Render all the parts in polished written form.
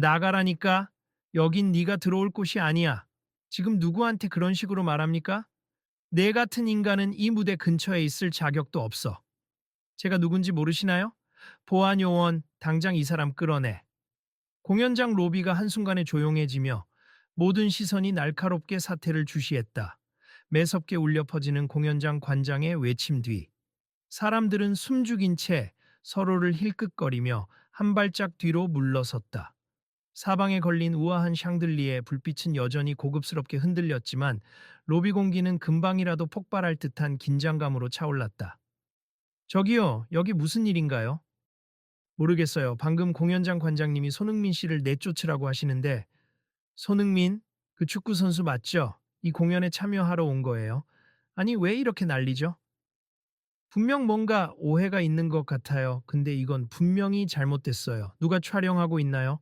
나가라니까. 여긴 네가 들어올 곳이 아니야. 지금 누구한테 그런 식으로 말합니까? 내 같은 인간은 이 무대 근처에 있을 자격도 없어. 제가 누군지 모르시나요? 보안 요원, 당장 이 사람 끌어내. 공연장 로비가 한순간에 조용해지며 모든 시선이 날카롭게 사태를 주시했다. 매섭게 울려 퍼지는 공연장 관장의 외침 뒤 사람들은 숨죽인 채 서로를 힐끗거리며 한 발짝 뒤로 물러섰다. 사방에 걸린 우아한 샹들리에 불빛은 여전히 고급스럽게 흔들렸지만 로비 공기는 금방이라도 폭발할 듯한 긴장감으로 차올랐다. 저기요, 여기 무슨 일인가요? 모르겠어요. 방금 공연장 관장님이 손흥민 씨를 내쫓으라고 하시는데, 손흥민? 그 축구 선수 맞죠? 이 공연에 참여하러 온 거예요. 아니, 왜 이렇게 난리죠? 분명 뭔가 오해가 있는 것 같아요. 근데 이건 분명히 잘못됐어요. 누가 촬영하고 있나요?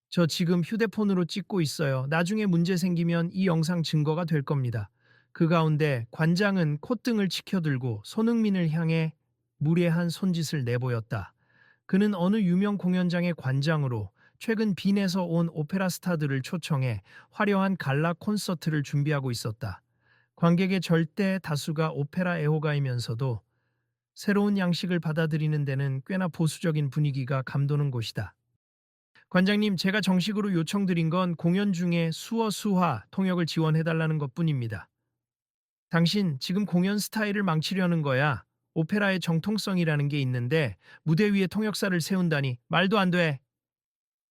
저 지금 휴대폰으로 찍고 있어요. 나중에 문제 생기면 이 영상 증거가 될 겁니다. 그 가운데 관장은 콧등을 치켜들고 손흥민을 향해 무례한 손짓을 내보였다. 그는 어느 유명 공연장의 관장으로 최근 빈에서 온 오페라 스타들을 초청해 화려한 갈라 콘서트를 준비하고 있었다. 관객의 절대 다수가 오페라 애호가이면서도 새로운 양식을 받아들이는 데는 꽤나 보수적인 분위기가 감도는 곳이다. 관장님, 제가 정식으로 요청드린 건 공연 중에 수어 수화 통역을 지원해달라는 것뿐입니다. 당신 지금 공연 스타일을 망치려는 거야. 오페라의 정통성이라는 게 있는데 무대 위에 통역사를 세운다니 말도 안 돼.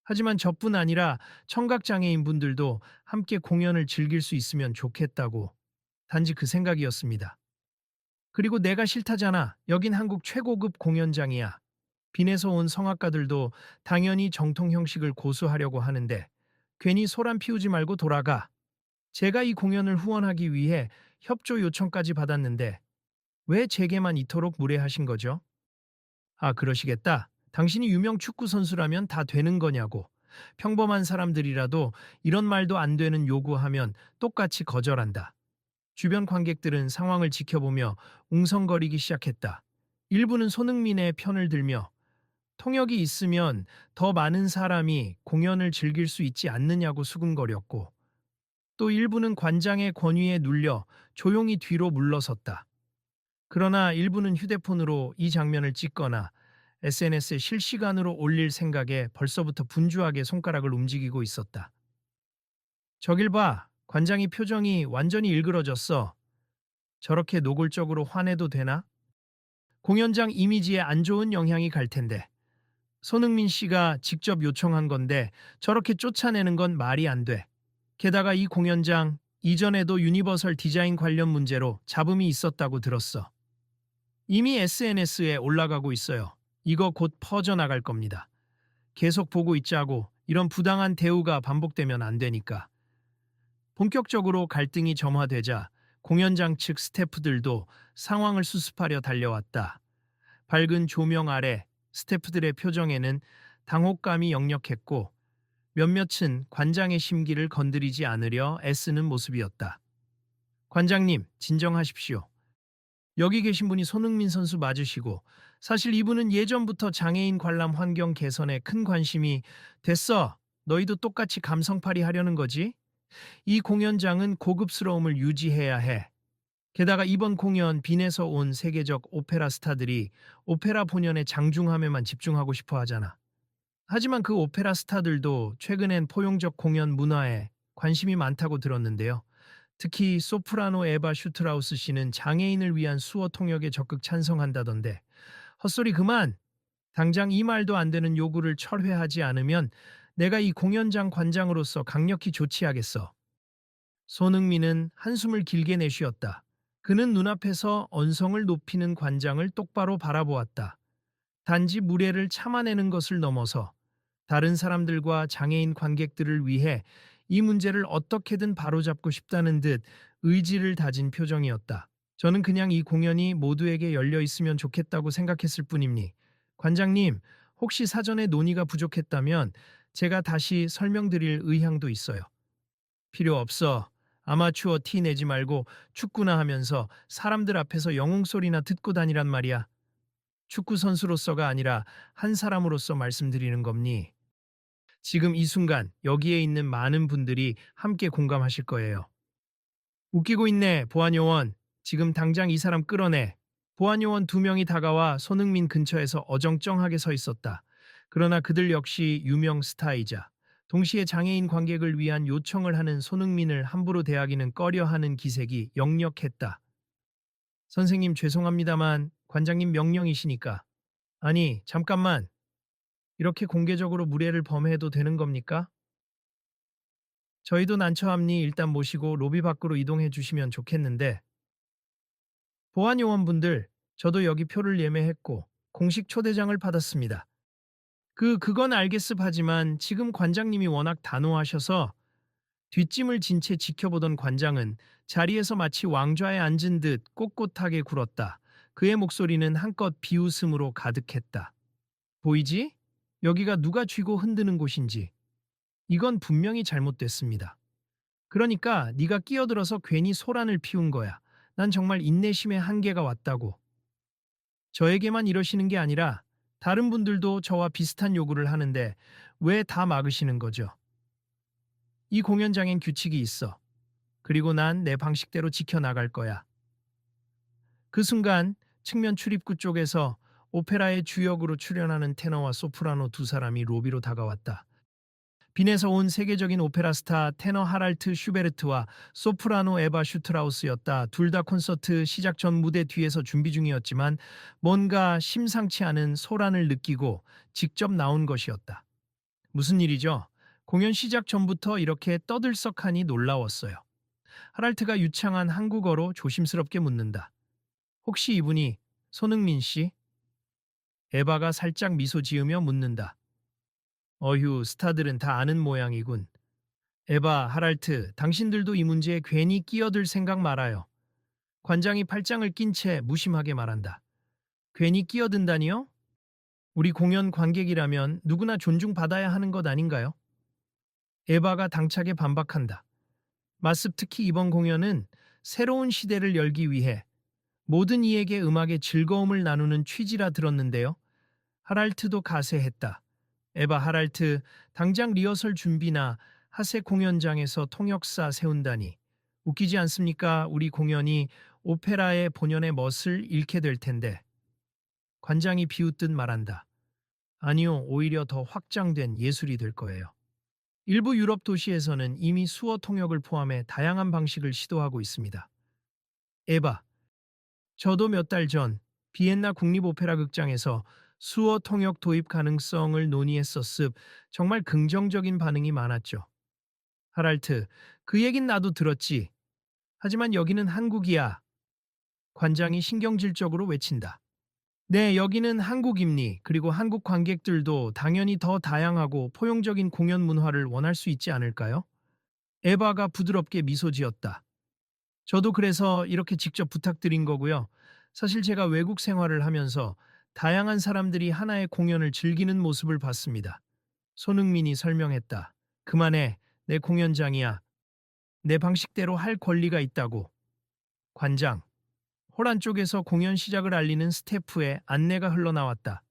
하지만 저뿐 아니라 청각장애인 분들도 함께 공연을 즐길 수 있으면 좋겠다고. 단지 그 생각이었습니다. 그리고 내가 싫다잖아. 여긴 한국 최고급 공연장이야. 빈에서 온 성악가들도 당연히 정통 형식을 고수하려고 하는데 괜히 소란 피우지 말고 돌아가. 제가 이 공연을 후원하기 위해 협조 요청까지 받았는데 왜 제게만 이토록 무례하신 거죠? 아, 그러시겠다. 당신이 유명 축구 선수라면 다 되는 거냐고. 평범한 사람들이라도 이런 말도 안 되는 요구하면 똑같이 거절한다. 주변 관객들은 상황을 지켜보며 웅성거리기 시작했다. 일부는 손흥민의 편을 들며 통역이 있으면 더 많은 사람이 공연을 즐길 수 있지 않느냐고 수군거렸고 또 일부는 관장의 권위에 눌려 조용히 뒤로 물러섰다. 그러나 일부는 휴대폰으로 이 장면을 찍거나 SNS에 실시간으로 올릴 생각에 벌써부터 분주하게 손가락을 움직이고 있었다. 저길 봐. 관장이 표정이 완전히 일그러졌어. 저렇게 노골적으로 화내도 되나? 공연장 이미지에 안 좋은 영향이 갈 텐데. 손흥민 씨가 직접 요청한 건데 저렇게 쫓아내는 건 말이 안 돼. 게다가 이 공연장 이전에도 유니버설 디자인 관련 문제로 잡음이 있었다고 들었어. 이미 SNS에 올라가고 있어요. 이거 곧 퍼져나갈 겁니다. 계속 보고 있자고. 이런 부당한 대우가 반복되면 안 되니까. 본격적으로 갈등이 점화되자 공연장 측 스태프들도 상황을 수습하려 달려왔다. 밝은 조명 아래 스태프들의 표정에는 당혹감이 역력했고 몇몇은 관장의 심기를 건드리지 않으려 애쓰는 모습이었다. 관장님, 진정하십시오. 여기 계신 분이 손흥민 선수 맞으시고 사실 이분은 예전부터 장애인 관람 환경 개선에 큰 관심이 됐어. 너희도 똑같이 감성팔이 하려는 거지? 이 공연장은 고급스러움을 유지해야 해. 게다가 이번 공연 빈에서 온 세계적 오페라 스타들이 오페라 본연의 장중함에만 집중하고 싶어 하잖아. 하지만 그 오페라 스타들도 최근엔 포용적 공연 문화에 관심이 많다고 들었는데요. 특히 소프라노 에바 슈트라우스 씨는 장애인을 위한 수어 통역에 적극 찬성한다던데. 헛소리 그만! 당장 이 말도 안 되는 요구를 철회하지 않으면 내가 이 공연장 관장으로서 강력히 조치하겠어. 손흥민은 한숨을 길게 내쉬었다. 그는 눈앞에서 언성을 높이는 관장을 똑바로 바라보았다. 단지 무례를 참아내는 것을 넘어서 다른 사람들과 장애인 관객들을 위해 이 문제를 어떻게든 바로잡고 싶다는 듯 의지를 다진 표정이었다. 저는 그냥 이 공연이 모두에게 열려 있으면 좋겠다고 생각했을 뿐입니. 관장님, 혹시 사전에 논의가 부족했다면 제가 다시 설명드릴 의향도 있어요. 필요 없어. 아마추어 티 내지 말고 축구나 하면서 사람들 앞에서 영웅소리나 듣고 다니란 말이야. 축구 선수로서가 아니라 한 사람으로서 말씀드리는 겁니. 지금 이 순간 여기에 있는 많은 분들이 함께 공감하실 거예요. 웃기고 있네, 보안요원. 지금 당장 이 사람 끌어내. 보안요원 두 명이 다가와 손흥민 근처에서 어정쩡하게 서 있었다. 그러나 그들 역시 유명 스타이자 동시에 장애인 관객을 위한 요청을 하는 손흥민을 함부로 대하기는 꺼려하는 기색이 역력했다. 선생님 죄송합니다만 관장님 명령이시니까. 아니, 잠깐만. 이렇게 공개적으로 무례를 범해도 되는 겁니까? 저희도 난처함니 일단 모시고 로비 밖으로 이동해 주시면 좋겠는데. 보안 요원분들, 저도 여기 표를 예매했고 공식 초대장을 받았습니다. 그건 알겠습 하지만 지금 관장님이 워낙 단호하셔서 뒷짐을 진 채 지켜보던 관장은 자리에서 마치 왕좌에 앉은 듯 꼿꼿하게 굴었다. 그의 목소리는 한껏 비웃음으로 가득했다. 보이지? 여기가 누가 쥐고 흔드는 곳인지. 이건 분명히 잘못됐습니다. 그러니까 네가 끼어들어서 괜히 소란을 피운 거야. 난 정말 인내심의 한계가 왔다고. 저에게만 이러시는 게 아니라 다른 분들도 저와 비슷한 요구를 하는데 왜 다 막으시는 거죠? 이 공연장엔 규칙이 있어. 그리고 난 내 방식대로 지켜나갈 거야. 그 순간 측면 출입구 쪽에서 오페라의 주역으로 출연하는 테너와 소프라노 두 사람이 로비로 다가왔다. 빈에서 온 세계적인 오페라 스타 테너 하랄트 슈베르트와 소프라노 에바 슈트라우스였다. 둘 다 콘서트 시작 전 무대 뒤에서 준비 중이었지만 뭔가 심상치 않은 소란을 느끼고 직접 나온 것이었다. 무슨 일이죠? 공연 시작 전부터 이렇게 떠들썩하니 놀라웠어요. 하랄트가 유창한 한국어로 조심스럽게 묻는다. 혹시 이분이 손흥민 씨? 에바가 살짝 미소 지으며 묻는다. 어휴, 스타들은 다 아는 모양이군. 에바, 하랄트, 당신들도 이 문제에 괜히 끼어들 생각 말아요. 관장이 팔짱을 낀 채 무심하게 말한다. 괜히 끼어든다니요? 우리 공연 관객이라면 누구나 존중받아야 하는 것 아닌가요? 에바가 당차게 반박한다. 마습 특히 이번 공연은 새로운 시대를 열기 위해 모든 이에게 음악의 즐거움을 나누는 취지라 들었는데요. 하랄트도 가세했다. 에바 하랄트, 당장 리허설 준비나 하세 공연장에서 통역사 세운다니. 웃기지 않습니까? 우리 공연이 오페라의 본연의 멋을 잃게 될 텐데. 관장이 비웃듯 말한다. 아니요, 오히려 더 확장된 예술이 될 거예요. 일부 유럽 도시에서는 이미 수어 통역을 포함해 다양한 방식을 시도하고 있습니다. 에바, 저도 몇 달 전 비엔나 국립오페라 극장에서 수어 통역 도입 가능성을 논의했었습. 정말 긍정적인 반응이 많았죠. 하랄트, 그 얘긴 나도 들었지. 하지만 여기는 한국이야. 관장이 신경질적으로 외친다. 네, 여기는 한국입니. 그리고 한국 관객들도 당연히 더 다양하고 포용적인 공연 문화를 원할 수 있지 않을까요? 에바가 부드럽게 미소 지었다. 저도 그래서 이렇게 직접 부탁드린 거고요. 사실 제가 외국 생활을 하면서 다양한 사람들이 하나의 공연을 즐기는 모습을 봤습니다. 손흥민이 설명했다. 그만해. 내 공연장이야. 내 방식대로 할 권리가 있다고. 관장. 홀 안쪽에서 공연 시작을 알리는 스태프의 안내가 흘러나왔다.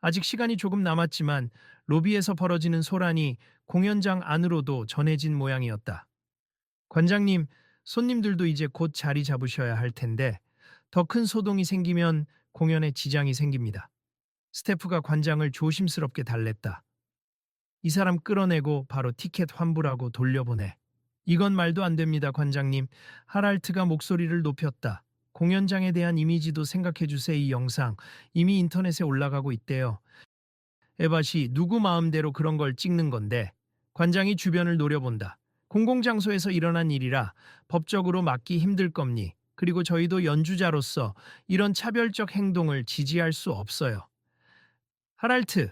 아직 시간이 조금 남았지만 로비에서 벌어지는 소란이 공연장 안으로도 전해진 모양이었다. 관장님, 손님들도 이제 곧 자리 잡으셔야 할 텐데 더 큰 소동이 생기면 공연에 지장이 생깁니다. 스태프가 관장을 조심스럽게 달랬다. 이 사람 끌어내고 바로 티켓 환불하고 돌려보내. 이건 말도 안 됩니다, 관장님. 하랄트가 목소리를 높였다. 공연장에 대한 이미지도 생각해 주세요. 이 영상 이미 인터넷에 올라가고 있대요. 에바시 누구 마음대로 그런 걸 찍는 건데 관장이 주변을 노려본다. 공공장소에서 일어난 일이라 법적으로 막기 힘들 겁니. 그리고 저희도 연주자로서 이런 차별적 행동을 지지할 수 없어요. 하랄트,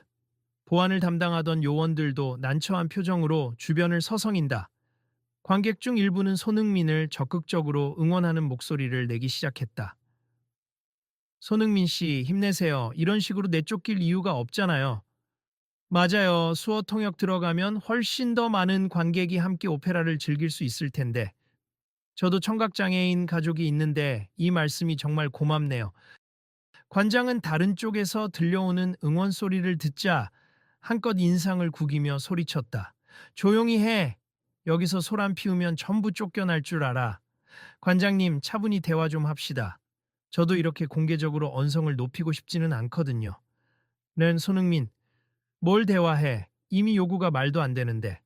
보안을 담당하던 요원들도 난처한 표정으로 주변을 서성인다. 관객 중 일부는 손흥민을 적극적으로 응원하는 목소리를 내기 시작했다. 손흥민 씨, 힘내세요. 이런 식으로 내쫓길 이유가 없잖아요. 맞아요. 수어 통역 들어가면 훨씬 더 많은 관객이 함께 오페라를 즐길 수 있을 텐데. 저도 청각장애인 가족이 있는데 이 말씀이 정말 고맙네요. 관장은 다른 쪽에서 들려오는 응원 소리를 듣자 한껏 인상을 구기며 소리쳤다. 조용히 해. 여기서 소란 피우면 전부 쫓겨날 줄 알아. 관장님, 차분히 대화 좀 합시다. 저도 이렇게 공개적으로 언성을 높이고 싶지는 않거든요. 는 손흥민, 뭘 대화해? 이미 요구가 말도 안 되는데.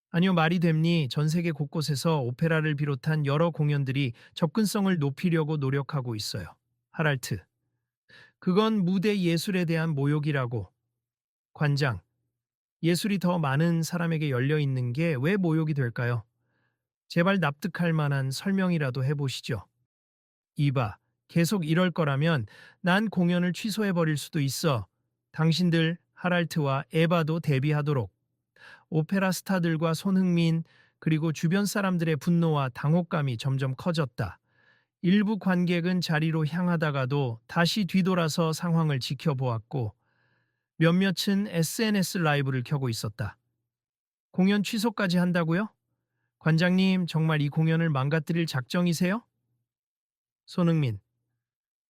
아니요, 말이 됩니. 전 세계 곳곳에서 오페라를 비롯한 여러 공연들이 접근성을 높이려고 노력하고 있어요. 하랄트, 그건 무대 예술에 대한 모욕이라고. 관장, 예술이 더 많은 사람에게 열려 있는 게 왜 모욕이 될까요? 제발 납득할 만한 설명이라도 해보시죠. 이봐, 계속 이럴 거라면 난 공연을 취소해버릴 수도 있어. 당신들 하랄트와 에바도 대비하도록. 오페라 스타들과 손흥민 그리고 주변 사람들의 분노와 당혹감이 점점 커졌다. 일부 관객은 자리로 향하다가도 다시 뒤돌아서 상황을 지켜보았고 몇몇은 SNS 라이브를 켜고 있었다. 공연 취소까지 한다고요? 관장님, 정말 이 공연을 망가뜨릴 작정이세요? 손흥민,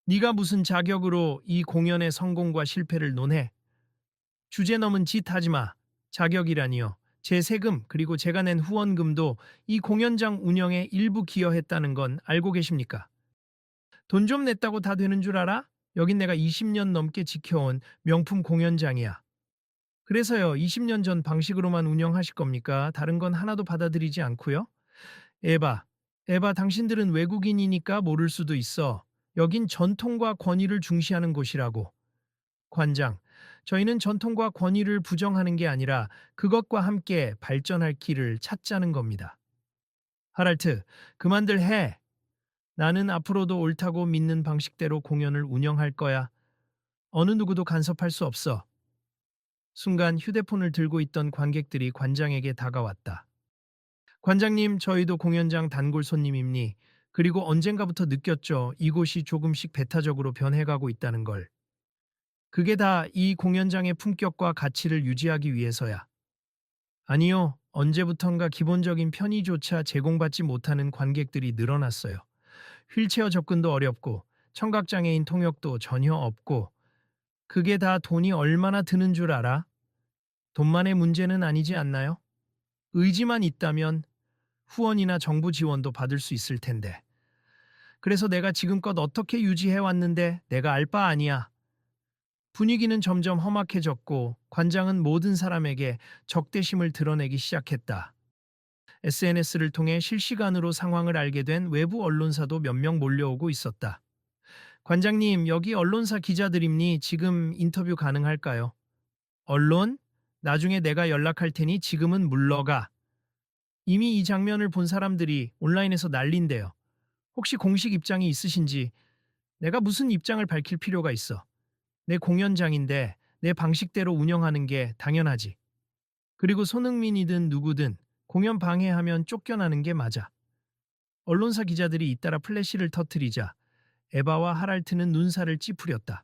네가 무슨 자격으로 이 공연의 성공과 실패를 논해? 주제 넘은 짓 하지 마. 자격이라니요. 제 세금 그리고 제가 낸 후원금도 이 공연장 운영에 일부 기여했다는 건 알고 계십니까? 돈 좀 냈다고 다 되는 줄 알아? 여긴 내가 20년 넘게 지켜온 명품 공연장이야. 그래서요, 20년 전 방식으로만 운영하실 겁니까? 다른 건 하나도 받아들이지 않고요? 에바, 에바, 당신들은 외국인이니까 모를 수도 있어. 여긴 전통과 권위를 중시하는 곳이라고. 관장, 저희는 전통과 권위를 부정하는 게 아니라 그것과 함께 발전할 길을 찾자는 겁니다. 하랄트, 그만들 해. 나는 앞으로도 옳다고 믿는 방식대로 공연을 운영할 거야. 어느 누구도 간섭할 수 없어. 순간 휴대폰을 들고 있던 관객들이 관장에게 다가왔다. 관장님, 저희도 공연장 단골 손님입니. 그리고 언젠가부터 느꼈죠. 이곳이 조금씩 배타적으로 변해가고 있다는 걸. 그게 다 이 공연장의 품격과 가치를 유지하기 위해서야. 아니요, 언제부턴가 기본적인 편의조차 제공받지 못하는 관객들이 늘어났어요. 휠체어 접근도 어렵고 청각장애인 통역도 전혀 없고 그게 다 돈이 얼마나 드는 줄 알아? 돈만의 문제는 아니지 않나요? 의지만 있다면 후원이나 정부 지원도 받을 수 있을 텐데. 그래서 내가 지금껏 어떻게 유지해 왔는데 내가 알 바 아니야. 분위기는 점점 험악해졌고 관장은 모든 사람에게 적대심을 드러내기 시작했다. SNS를 통해 실시간으로 상황을 알게 된 외부 언론사도 몇 명 몰려오고 있었다. 관장님, 여기 언론사 기자들입니. 지금 인터뷰 가능할까요? 언론? 나중에 내가 연락할 테니 지금은 물러가. 이미 이 장면을 본 사람들이 온라인에서 난린대요. 혹시 공식 입장이 있으신지. 내가 무슨 입장을 밝힐 필요가 있어. 내 공연장인데 내 방식대로 운영하는 게 당연하지. 그리고 손흥민이든 누구든 공연 방해하면 쫓겨나는 게 맞아. 언론사 기자들이 잇따라 플래시를 터뜨리자 에바와 하랄트는 눈살을 찌푸렸다.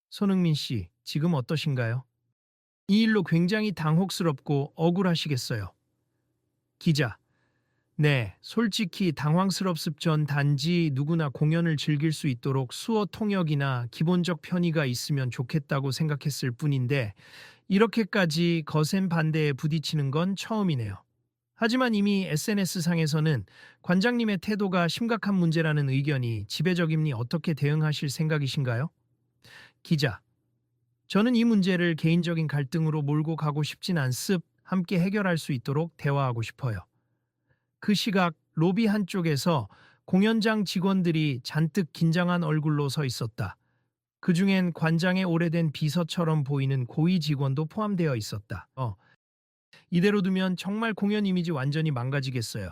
손흥민 씨, 지금 어떠신가요? 이 일로 굉장히 당혹스럽고 억울하시겠어요. 기자, 네, 솔직히 당황스럽습전. 단지 누구나 공연을 즐길 수 있도록 수어 통역이나 기본적 편의가 있으면 좋겠다고 생각했을 뿐인데 이렇게까지 거센 반대에 부딪히는 건 처음이네요. 하지만 이미 SNS상에서는 관장님의 태도가 심각한 문제라는 의견이 지배적이니 어떻게 대응하실 생각이신가요? 기자, 저는 이 문제를 개인적인 갈등으로 몰고 가고 싶진 않습. 함께 해결할 수 있도록 대화하고 싶어요. 그 시각 로비 한쪽에서 공연장 직원들이 잔뜩 긴장한 얼굴로 서 있었다. 그중엔 관장의 오래된 비서처럼 보이는 고위 직원도 포함되어 있었다. 이대로 두면 정말 공연 이미지 완전히 망가지겠어요.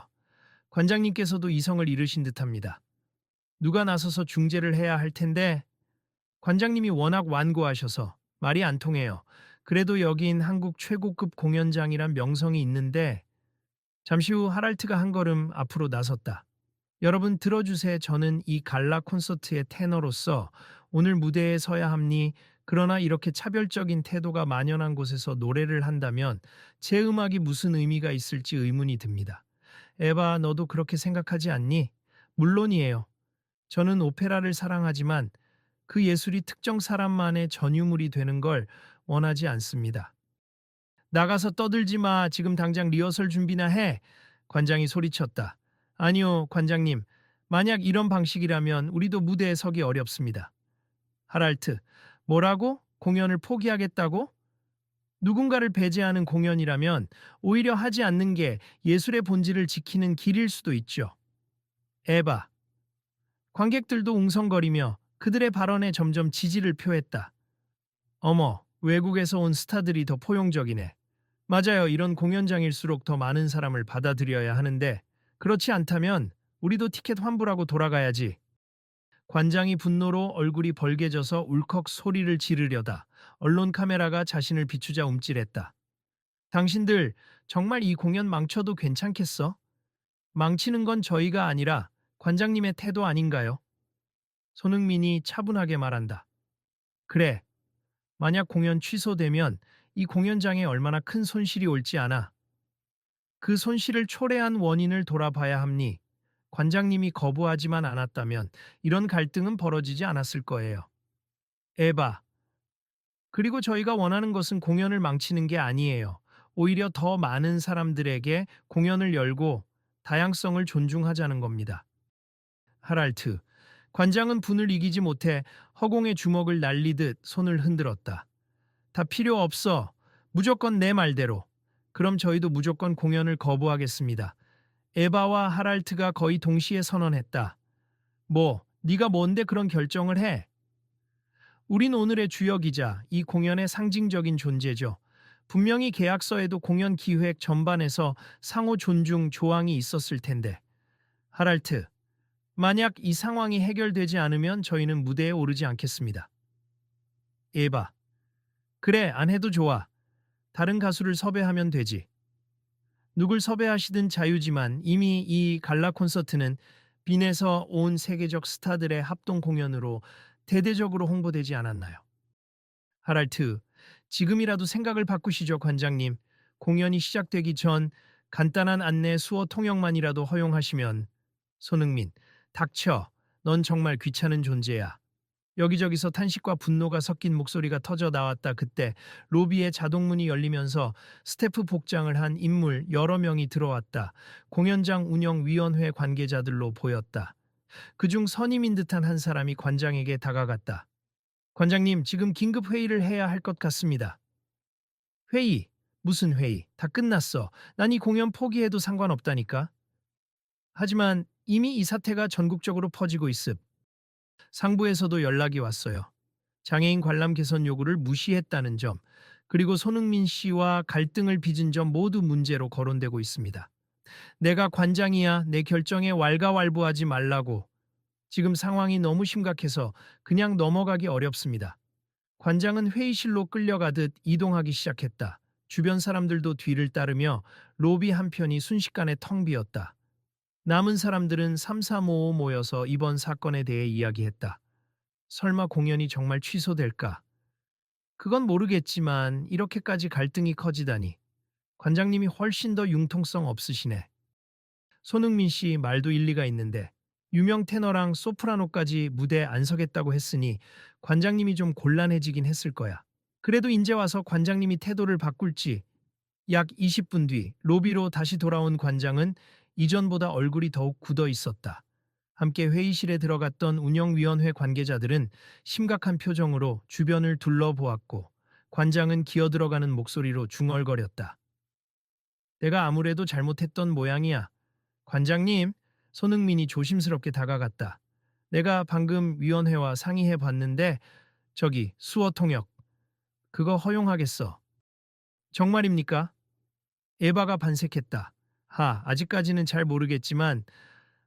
관장님께서도 이성을 잃으신 듯합니다. 누가 나서서 중재를 해야 할 텐데 관장님이 워낙 완고하셔서 말이 안 통해요. 그래도 여긴 한국 최고급 공연장이란 명성이 있는데 잠시 후 하랄트가 한 걸음 앞으로 나섰다. 여러분 들어주세요. 저는 이 갈라 콘서트의 테너로서 오늘 무대에 서야 합니. 그러나 이렇게 차별적인 태도가 만연한 곳에서 노래를 한다면 제 음악이 무슨 의미가 있을지 의문이 듭니다. 에바, 너도 그렇게 생각하지 않니? 물론이에요. 저는 오페라를 사랑하지만 그 예술이 특정 사람만의 전유물이 되는 걸 원하지 않습니다. 나가서 떠들지 마. 지금 당장 리허설 준비나 해. 관장이 소리쳤다. 아니요, 관장님. 만약 이런 방식이라면 우리도 무대에 서기 어렵습니다. 하랄트. 뭐라고? 공연을 포기하겠다고? 누군가를 배제하는 공연이라면 오히려 하지 않는 게 예술의 본질을 지키는 길일 수도 있죠. 에바. 관객들도 웅성거리며 그들의 발언에 점점 지지를 표했다. 어머, 외국에서 온 스타들이 더 포용적이네. 맞아요. 이런 공연장일수록 더 많은 사람을 받아들여야 하는데 그렇지 않다면 우리도 티켓 환불하고 돌아가야지. 관장이 분노로 얼굴이 벌개져서 울컥 소리를 지르려다 언론 카메라가 자신을 비추자 움찔했다. 당신들 정말 이 공연 망쳐도 괜찮겠어? 망치는 건 저희가 아니라 관장님의 태도 아닌가요? 손흥민이 차분하게 말한다. 그래, 만약 공연 취소되면 이 공연장에 얼마나 큰 손실이 올지 아나. 그 손실을 초래한 원인을 돌아봐야 합니. 관장님이 거부하지만 않았다면 이런 갈등은 벌어지지 않았을 거예요. 에바. 그리고 저희가 원하는 것은 공연을 망치는 게 아니에요. 오히려 더 많은 사람들에게 공연을 열고 다양성을 존중하자는 겁니다. 하랄트. 관장은 분을 이기지 못해 허공에 주먹을 날리듯 손을 흔들었다. 다 필요 없어. 무조건 내 말대로. 그럼 저희도 무조건 공연을 거부하겠습니다. 에바와 하랄트가 거의 동시에 선언했다. 뭐, 네가 뭔데 그런 결정을 해? 우린 오늘의 주역이자 이 공연의 상징적인 존재죠. 분명히 계약서에도 공연 기획 전반에서 상호 존중 조항이 있었을 텐데. 하랄트, 만약 이 상황이 해결되지 않으면 저희는 무대에 오르지 않겠습니다. 에바, 그래, 안 해도 좋아. 다른 가수를 섭외하면 되지. 누굴 섭외하시든 자유지만 이미 이 갈라 콘서트는 빈에서 온 세계적 스타들의 합동 공연으로 대대적으로 홍보되지 않았나요? 하랄트, 지금이라도 생각을 바꾸시죠, 관장님. 공연이 시작되기 전 간단한 안내 수어 통역만이라도 허용하시면. 손흥민, 닥쳐. 넌 정말 귀찮은 존재야. 여기저기서 탄식과 분노가 섞인 목소리가 터져 나왔다. 그때 로비의 자동문이 열리면서 스태프 복장을 한 인물 여러 명이 들어왔다. 공연장 운영위원회 관계자들로 보였다. 그중 선임인 듯한 한 사람이 관장에게 다가갔다. 관장님, 지금 긴급 회의를 해야 할 것 같습니다. 회의? 무슨 회의? 다 끝났어. 난 이 공연 포기해도 상관없다니까. 하지만 이미 이 사태가 전국적으로 퍼지고 있음. 상부에서도 연락이 왔어요. 장애인 관람 개선 요구를 무시했다는 점, 그리고 손흥민 씨와 갈등을 빚은 점 모두 문제로 거론되고 있습니다. 내가 관장이야. 내 결정에 왈가왈부하지 말라고. 지금 상황이 너무 심각해서 그냥 넘어가기 어렵습니다. 관장은 회의실로 끌려가듯 이동하기 시작했다. 주변 사람들도 뒤를 따르며 로비 한편이 순식간에 텅 비었다. 남은 사람들은 삼삼오오 모여서 이번 사건에 대해 이야기했다. 설마 공연이 정말 취소될까? 그건 모르겠지만 이렇게까지 갈등이 커지다니. 관장님이 훨씬 더 융통성 없으시네. 손흥민 씨 말도 일리가 있는데 유명 테너랑 소프라노까지 무대에 안 서겠다고 했으니 관장님이 좀 곤란해지긴 했을 거야. 그래도 인제 와서 관장님이 태도를 바꿀지. 약 20분 뒤 로비로 다시 돌아온 관장은 이전보다 얼굴이 더욱 굳어 있었다. 함께 회의실에 들어갔던 운영위원회 관계자들은 심각한 표정으로 주변을 둘러보았고 관장은 기어들어가는 목소리로 중얼거렸다. 내가 아무래도 잘못했던 모양이야. 관장님, 손흥민이 조심스럽게 다가갔다. 내가 방금 위원회와 상의해 봤는데 저기 수어 통역 그거 허용하겠어. 정말입니까? 에바가 반색했다. 아직까지는 잘 모르겠지만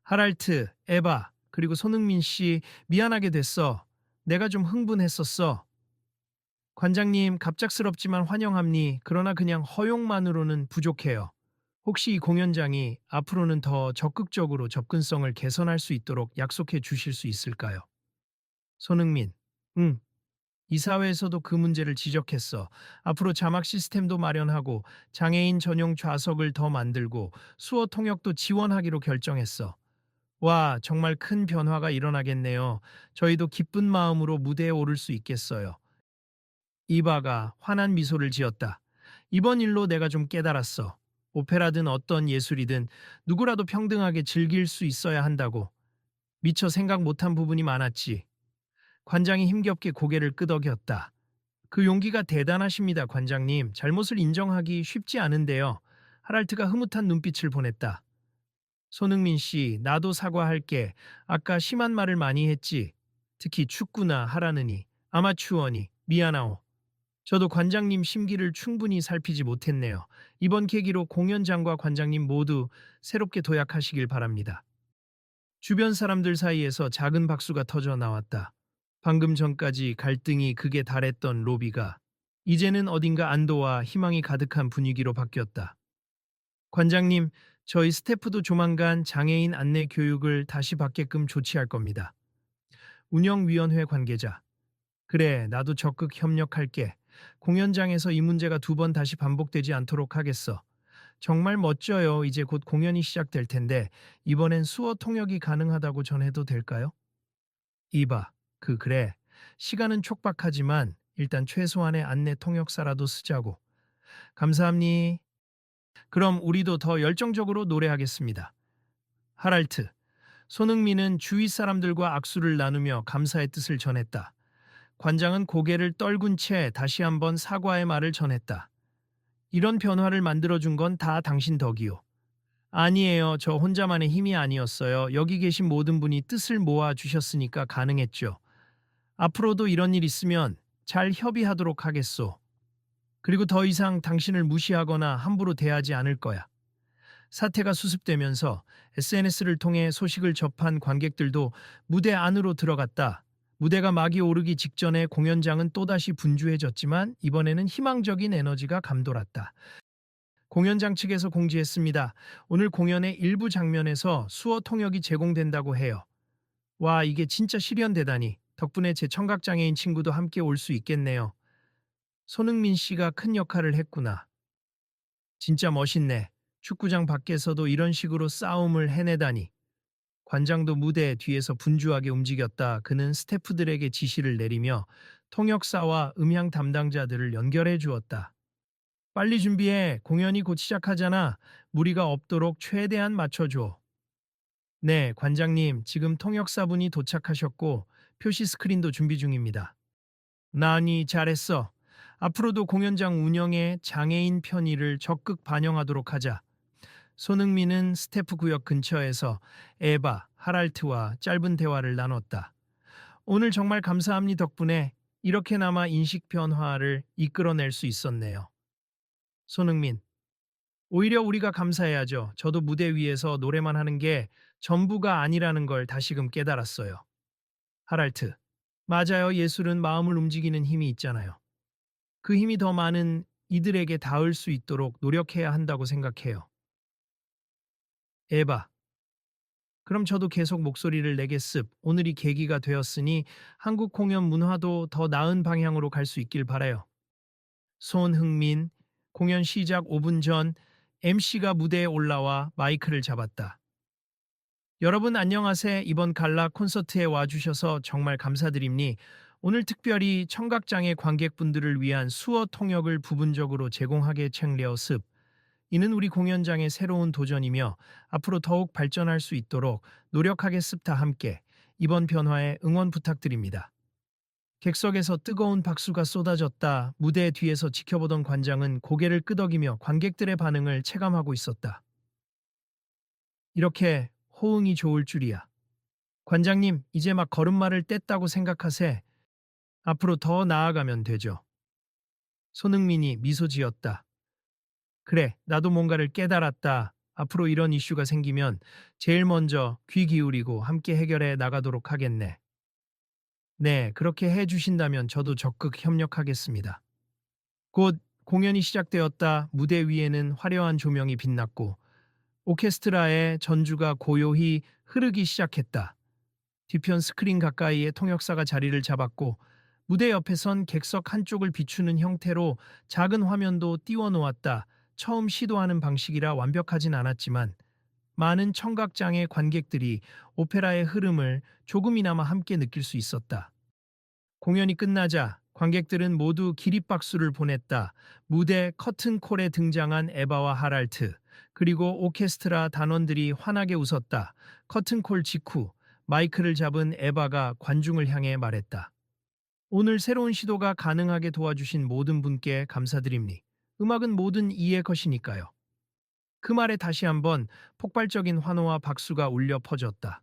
하랄트, 에바, 그리고 손흥민 씨 미안하게 됐어. 내가 좀 흥분했었어. 관장님, 갑작스럽지만 환영합니. 그러나 그냥 허용만으로는 부족해요. 혹시 이 공연장이 앞으로는 더 적극적으로 접근성을 개선할 수 있도록 약속해 주실 수 있을까요? 손흥민, 응. 이사회에서도 그 문제를 지적했어. 앞으로 자막 시스템도 마련하고 장애인 전용 좌석을 더 만들고 수어 통역도 지원하기로 결정했어. 와, 정말 큰 변화가 일어나겠네요. 저희도 기쁜 마음으로 무대에 오를 수 있겠어요. 이바가 환한 미소를 지었다. 이번 일로 내가 좀 깨달았어. 오페라든 어떤 예술이든 누구라도 평등하게 즐길 수 있어야 한다고. 미처 생각 못한 부분이 많았지. 관장이 힘겹게 고개를 끄덕였다. 그 용기가 대단하십니다, 관장님. 잘못을 인정하기 쉽지 않은데요. 하랄트가 흐뭇한 눈빛을 보냈다. 손흥민 씨, 나도 사과할게. 아까 심한 말을 많이 했지. 특히 축구나 하라느니, 아마추어니, 미안하오. 저도 관장님 심기를 충분히 살피지 못했네요. 이번 계기로 공연장과 관장님 모두 새롭게 도약하시길 바랍니다. 주변 사람들 사이에서 작은 박수가 터져 나왔다. 방금 전까지 갈등이 극에 달했던 로비가 이제는 어딘가 안도와 희망이 가득한 분위기로 바뀌었다. 관장님, 저희 스태프도 조만간 장애인 안내 교육을 다시 받게끔 조치할 겁니다. 운영위원회 관계자. 그래, 나도 적극 협력할게. 공연장에서 이 문제가 두 번 다시 반복되지 않도록 하겠어. 정말 멋져요. 이제 곧 공연이 시작될 텐데 이번엔 수어 통역이 가능하다고 전해도 될까요? 이봐, 그래. 시간은 촉박하지만 일단 최소한의 안내 통역사라도 쓰자고. 감사합니. 그럼 우리도 더 열정적으로 노래하겠습니다. 하랄트. 손흥민은 주위 사람들과 악수를 나누며 감사의 뜻을 전했다. 관장은 고개를 떨군 채 다시 한번 사과의 말을 전했다. 이런 변화를 만들어준 건 다 당신 덕이요. 아니에요. 저 혼자만의 힘이 아니었어요. 여기 계신 모든 분이 뜻을 모아 주셨으니까 가능했죠. 앞으로도 이런 일 있으면 잘 협의하도록 하겠소. 그리고 더 이상 당신을 무시하거나 함부로 대하지 않을 거야. 사태가 수습되면서 SNS를 통해 소식을 접한 관객들도 무대 안으로 들어갔다. 무대가 막이 오르기 직전에 공연장은 또다시 분주해졌지만 이번에는 희망적인 에너지가 감돌았다. 공연장 측에서 공지했습니다. 오늘 공연의 일부 장면에서 수어 통역이 제공된다고 해요. 와, 이게 진짜 실현되다니. 덕분에 제 청각장애인 친구도 함께 올 수 있겠네요. 손흥민 씨가 큰 역할을 했구나. 진짜 멋있네. 축구장 밖에서도 이런 식으로 싸움을 해내다니. 관장도 무대 뒤에서 분주하게 움직였다. 그는 스태프들에게 지시를 내리며 통역사와 음향 담당자들을 연결해 주었다. 빨리 준비해. 공연이 곧 시작하잖아. 무리가 없도록 최대한 맞춰줘. 네, 관장님. 지금 통역사분이 도착하셨고 표시 스크린도 준비 중입니다. 나니 잘했어. 앞으로도 공연장 운영에 장애인 편의를 적극 반영하도록 하자. 손흥민은 스태프 구역 근처에서 에바, 하랄트와 짧은 대화를 나눴다. 오늘 정말 감사합니다. 덕분에 이렇게나마 인식 변화를 이끌어낼 수 있었네요. 손흥민, 오히려 우리가 감사해야죠. 저도 무대 위에서 노래만 하는 게 전부가 아니라는 걸 다시금 깨달았어요. 하랄트, 맞아요. 예술은 마음을 움직이는 힘이 있잖아요. 그 힘이 더 많은 이들에게 닿을 수 있도록 노력해야 한다고 생각해요. 에바, 그럼 저도 계속 목소리를 내겠습. 오늘이 계기가 되었으니 한국 공연 문화도 더 나은 방향으로 갈 수 있길 바라요. 손흥민, 공연 시작 5분 전 MC가 무대에 올라와 마이크를 잡았다. 여러분 안녕하세요. 이번 갈라 콘서트에 와주셔서 정말 감사드립니. 오늘 특별히 청각장애 관객분들을 위한 수어 통역을 부분적으로 제공하게 챙려습. 이는 우리 공연장의 새로운 도전이며 앞으로 더욱 발전할 수 있도록 노력하겠습니다. 함께 이번 변화에 응원 부탁드립니다. 객석에서 뜨거운 박수가 쏟아졌다. 무대 뒤에서 지켜보던 관장은 고개를 끄덕이며 관객들의 반응을 체감하고 있었다. 이렇게 호응이 좋을 줄이야. 관장님, 이제 막 걸음마를 뗐다고 생각하세. 앞으로 더 나아가면 되죠. 손흥민이 미소 지었다. 그래, 나도 뭔가를 깨달았다. 앞으로 이런 이슈가 생기면 제일 먼저 귀 기울이고 함께 해결해 나가도록 하겠네. 네, 그렇게 해 주신다면 저도 적극 협력하겠습니다. 곧 공연이 시작되었다. 무대 위에는 화려한 조명이 빛났고 오케스트라의 전주가 고요히 흐르기 시작했다. 뒤편 스크린 가까이에 통역사가 자리를 잡았고 무대 옆에선 객석 한쪽을 비추는 형태로 작은 화면도 띄워 놓았다. 처음 시도하는 방식이라 완벽하진 않았지만 많은 청각장애 관객들이 오페라의 흐름을 조금이나마 함께 느낄 수 있었다. 공연이 끝나자 관객들은 모두 기립박수를 보냈다. 무대 커튼콜에 등장한 에바와 하랄트, 그리고 오케스트라 단원들이 환하게 웃었다. 커튼콜 직후 마이크를 잡은 에바가 관중을 향해 말했다. 오늘 새로운 시도가 가능하게 도와주신 모든 분께 감사드립니. 음악은 모든 이의 것이니까요. 그 말에 다시 한번 폭발적인 환호와 박수가 울려 퍼졌다.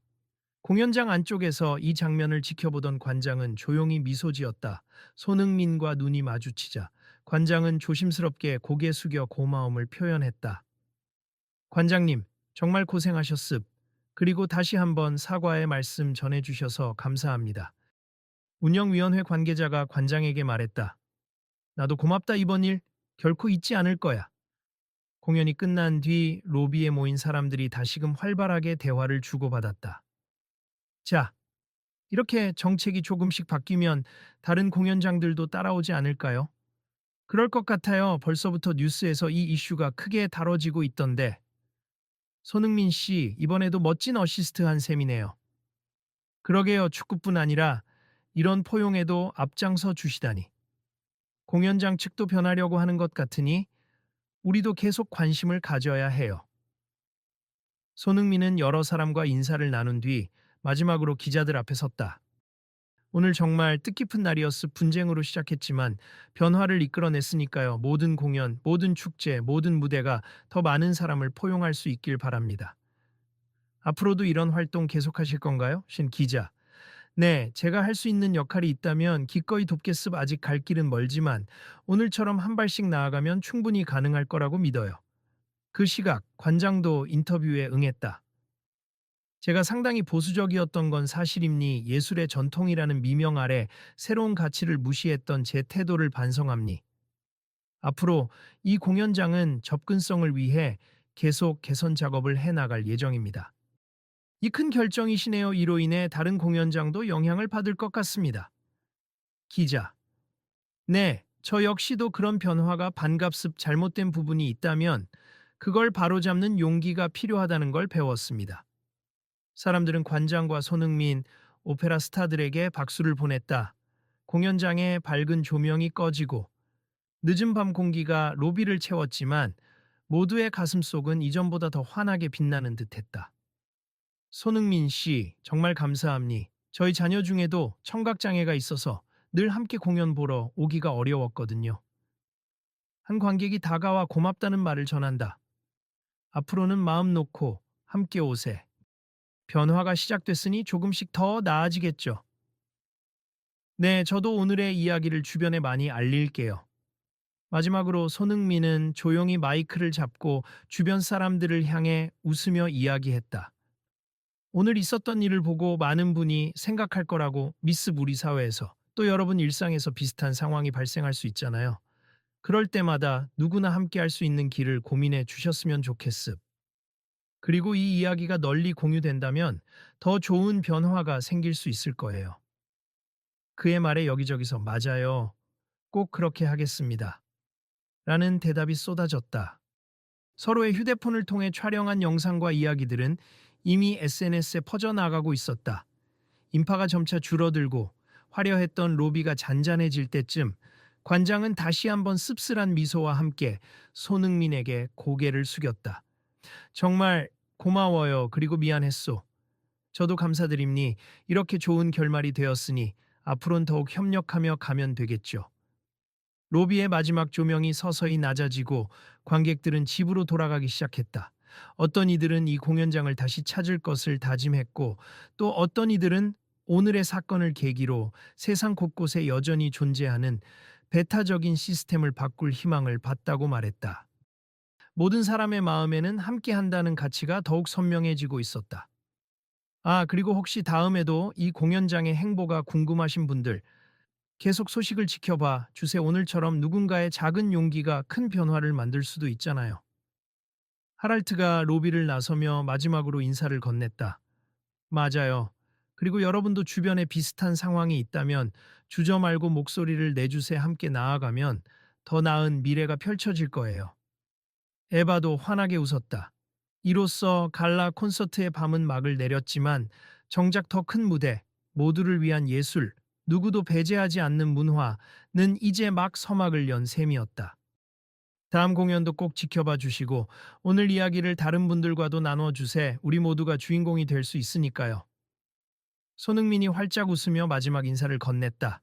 공연장 안쪽에서 이 장면을 지켜보던 관장은 조용히 미소 지었다. 손흥민과 눈이 마주치자 관장은 조심스럽게 고개 숙여 고마움을 표현했다. 관장님, 정말 고생하셨습. 그리고 다시 한번 사과의 말씀 전해주셔서 감사합니다. 운영위원회 관계자가 관장에게 말했다. 나도 고맙다 이번 일 결코 잊지 않을 거야. 공연이 끝난 뒤 로비에 모인 사람들이 다시금 활발하게 대화를 주고받았다. 자, 이렇게 정책이 조금씩 바뀌면 다른 공연장들도 따라오지 않을까요? 그럴 것 같아요. 벌써부터 뉴스에서 이 이슈가 크게 다뤄지고 있던데. 손흥민 씨, 이번에도 멋진 어시스트 한 셈이네요. 그러게요. 축구뿐 아니라 이런 포용에도 앞장서 주시다니. 공연장 측도 변하려고 하는 것 같으니 우리도 계속 관심을 가져야 해요. 손흥민은 여러 사람과 인사를 나눈 뒤 마지막으로 기자들 앞에 섰다. 오늘 정말 뜻깊은 날이었을 분쟁으로 시작했지만 변화를 이끌어냈으니까요. 모든 공연, 모든 축제, 모든 무대가 더 많은 사람을 포용할 수 있길 바랍니다. 앞으로도 이런 활동 계속하실 건가요? 신 기자. 네, 제가 할 수 있는 역할이 있다면 기꺼이 돕겠습. 아직 갈 길은 멀지만 오늘처럼 한 발씩 나아가면 충분히 가능할 거라고 믿어요. 그 시각 관장도 인터뷰에 응했다. 제가 상당히 보수적이었던 건 사실입니. 예술의 전통이라는 미명 아래 새로운 가치를 무시했던 제 태도를 반성합니. 앞으로 이 공연장은 접근성을 위해 계속 개선 작업을 해나갈 예정입니다. 이 큰 결정이시네요. 이로 인해 다른 공연장도 영향을 받을 것 같습니다. 기자. 네, 저 역시도 그런 변화가 반갑습. 잘못된 부분이 있다면 그걸 바로잡는 용기가 필요하다는 걸 배웠습니다. 사람들은 관장과 손흥민, 오페라 스타들에게 박수를 보냈다. 공연장에 밝은 조명이 꺼지고 늦은 밤 공기가 로비를 채웠지만 모두의 가슴속은 이전보다 더 환하게 빛나는 듯했다. 손흥민 씨, 정말 감사합니. 저희 자녀 중에도 청각장애가 있어서 늘 함께 공연 보러 오기가 어려웠거든요. 한 관객이 다가와 고맙다는 말을 전한다. 앞으로는 마음 놓고 함께 오세. 변화가 시작됐으니 조금씩 더 나아지겠죠. 네, 저도 오늘의 이야기를 주변에 많이 알릴게요. 마지막으로 손흥민은 조용히 마이크를 잡고 주변 사람들을 향해 웃으며 이야기했다. 오늘 있었던 일을 보고 많은 분이 생각할 거라고 미습. 우리 사회에서 또 여러분 일상에서 비슷한 상황이 발생할 수 있잖아요. 그럴 때마다 누구나 함께 할 수 있는 길을 고민해 주셨으면 좋겠습. 그리고 이 이야기가 널리 공유된다면 더 좋은 변화가 생길 수 있을 거예요. 그의 말에 여기저기서 맞아요. 꼭 그렇게 하겠습니다. 라는 대답이 쏟아졌다. 서로의 휴대폰을 통해 촬영한 영상과 이야기들은 이미 SNS에 퍼져나가고 있었다. 인파가 점차 줄어들고 화려했던 로비가 잔잔해질 때쯤 관장은 다시 한번 씁쓸한 미소와 함께 손흥민에게 고개를 숙였다. 정말 고마워요. 그리고 미안했소. 저도 감사드립니. 이렇게 좋은 결말이 되었으니 앞으로는 더욱 협력하며 가면 되겠죠. 로비의 마지막 조명이 서서히 낮아지고 관객들은 집으로 돌아가기 시작했다. 어떤 이들은 이 공연장을 다시 찾을 것을 다짐했고 또 어떤 이들은 오늘의 사건을 계기로 세상 곳곳에 여전히 존재하는 배타적인 시스템을 바꿀 희망을 봤다고 말했다. 모든 사람의 마음에는 함께 한다는 가치가 더욱 선명해지고 있었다. 아, 그리고 혹시 다음에도 이 공연장의 행보가 궁금하신 분들, 계속 소식을 지켜봐 주세요. 오늘처럼 누군가의 작은 용기가 큰 변화를 만들 수도 있잖아요. 하랄트가 로비를 나서며 마지막으로 인사를 건넸다. 맞아요. 그리고 여러분도 주변에 비슷한 상황이 있다면 주저 말고 목소리를 내주세요. 함께 나아가면 더 나은 미래가 펼쳐질 거예요. 에바도 환하게 웃었다. 이로써 갈라 콘서트의 밤은 막을 내렸지만 정작 더 큰 무대, 모두를 위한 예술, 누구도 배제하지 않는 문화는 이제 막 서막을 연 셈이었다. 다음 공연도 꼭 지켜봐 주시고 오늘 이야기를 다른 분들과도 나눠 주세. 우리 모두가 주인공이 될 수 있으니까요. 손흥민이 활짝 웃으며 마지막 인사를 건넸다.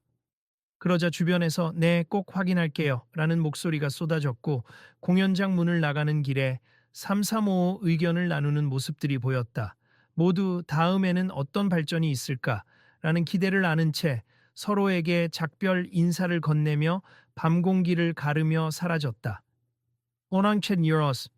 그러자 주변에서 네, 꼭 확인할게요. 라는 목소리가 쏟아졌고 공연장 문을 나가는 길에 3355 의견을 나누는 모습들이 보였다. 모두 다음에는 어떤 발전이 있을까? 라는 기대를 아는 채 서로에게 작별 인사를 건네며 밤 공기를 가르며 사라졌다. 오랑챗 유로스